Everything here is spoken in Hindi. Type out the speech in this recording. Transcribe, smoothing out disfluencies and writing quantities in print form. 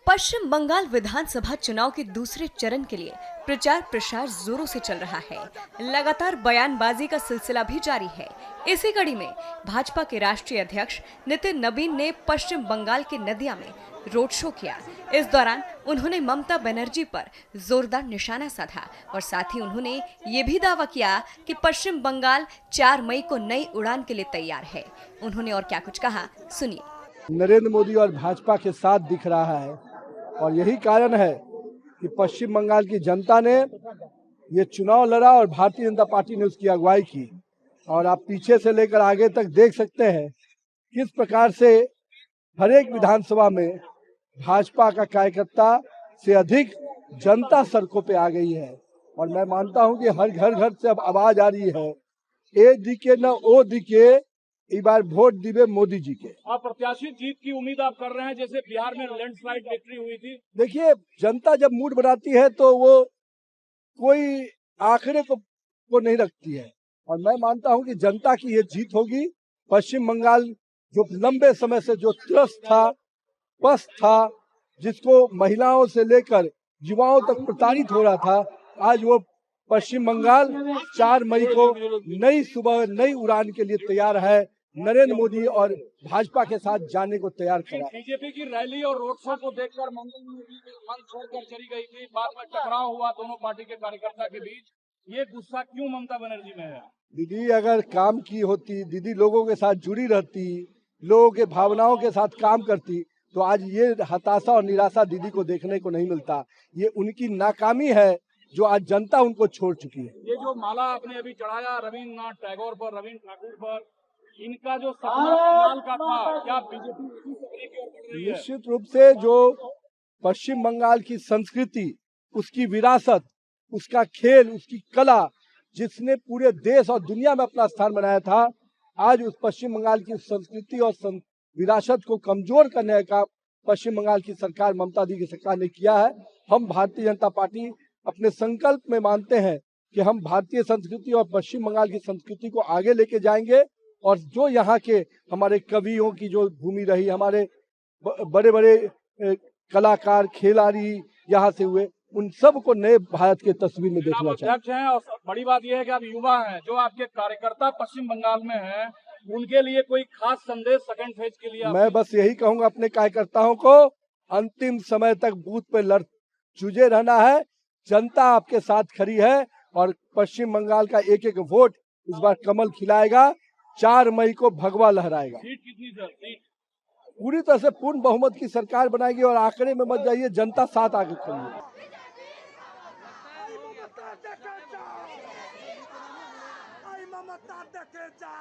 पश्चिम बंगाल विधानसभा चुनाव के दूसरे चरण के लिए प्रचार प्रसार जोरों से चल रहा है। लगातार बयानबाजी का सिलसिला भी जारी है। इसी कड़ी में भाजपा के राष्ट्रीय अध्यक्ष नितिन नबीन ने पश्चिम बंगाल के नदिया में रोड शो किया। इस दौरान उन्होंने ममता बनर्जी पर जोरदार निशाना साधा और साथ ही उन्होंने ये भी दावा किया कि पश्चिम बंगाल 4 मई को नई उड़ान के लिए तैयार है। उन्होंने और क्या कुछ कहा, सुनिए। नरेंद्र मोदी और भाजपा के साथ दिख रहा है और यही कारण है कि पश्चिम बंगाल की जनता ने ये चुनाव लड़ा और भारतीय जनता पार्टी ने उसकी अगुवाई की। और आप पीछे से लेकर आगे तक देख सकते हैं किस प्रकार से हर एक विधानसभा में भाजपा का कार्यकर्ता से अधिक जनता सड़कों पे आ गई है। और मैं मानता हूं कि हर घर घर से अब आवाज आ रही है, ए दिखे न ओ दिखे, इस बार वोट दिवे मोदी जी के। अप्रत्याशित जीत की उम्मीद आप कर रहे हैं, जैसे बिहार में लैंडस्लाइड विक्ट्री हुई थी। देखिए, जनता जब मूड बनाती है तो वो कोई आंकड़े को नहीं रखती है और मैं मानता हूं कि जनता की ये जीत होगी। पश्चिम बंगाल जो लंबे समय से जो त्रस्त था, पस्त था, जिसको महिलाओं से लेकर युवाओं तक प्रताड़ित हो रहा था, आज वो पश्चिम बंगाल 4 मई को नई सुबह नई उड़ान के लिए तैयार है। नरेंद्र मोदी और भाजपा के साथ जाने को तैयार करा। बीजेपी की रैली और रोड शो को देखकर मंगल मन छोड़कर चली गई थी। बाद में टकराव हुआ दोनों पार्टी के कार्यकर्ता के बीच। ये गुस्सा क्यों ममता बनर्जी में है? दीदी अगर काम की होती, दीदी लोगों के साथ जुड़ी रहती, लोगों के भावनाओं के साथ काम करती, तो आज ये हताशा और निराशा दीदी को देखने को नहीं मिलता। ये उनकी नाकामी है जो आज जनता उनको छोड़ चुकी है। ये जो माला आपने अभी चढ़ाया रविन्द्रनाथ टैगोर पर, रविन्द्र ठाकुर पर, इनका जो सपना कमाल का था, क्या बीजेपी इसी सपने की ओर बढ़ रही है? निश्चित रूप से जो पश्चिम बंगाल की संस्कृति, उसकी विरासत, उसका खेल, उसकी कला, जिसने पूरे देश और दुनिया में अपना स्थान बनाया था, आज उस पश्चिम बंगाल की संस्कृति और विरासत को कमजोर करने का पश्चिम बंगाल की सरकार, ममता दी की सरकार ने किया है। हम भारतीय जनता पार्टी अपने संकल्प में मानते हैं कि हम भारतीय संस्कृति और पश्चिम बंगाल की संस्कृति को आगे लेके जाएंगे और जो यहाँ के हमारे कवियों की जो भूमि रही, हमारे बड़े बड़े कलाकार, खिलाड़ी यहाँ से हुए, उन सब को नए भारत के तस्वीर में देखना चाहिए। अध्यक्ष हैं और बड़ी बात यह है कि आप युवा हैं, जो आपके कार्यकर्ता पश्चिम बंगाल में हैं, उनके लिए कोई खास संदेश सेकंड फेज के लिए? मैं बस यही कहूंगा अपने कार्यकर्ताओं को, अंतिम समय तक बूथ पे जुझे रहना है। जनता आपके साथ खड़ी है और पश्चिम बंगाल का एक एक वोट इस बार कमल खिलाएगा। 4 मई को भगवा लहराएगा। सीट कितनी सर? सीट पूरी तरह से पूर्ण बहुमत की सरकार बनाएगी और आंकड़े में मत जाइए, जनता साथ आगे खड़ी है। ममता देखे जा।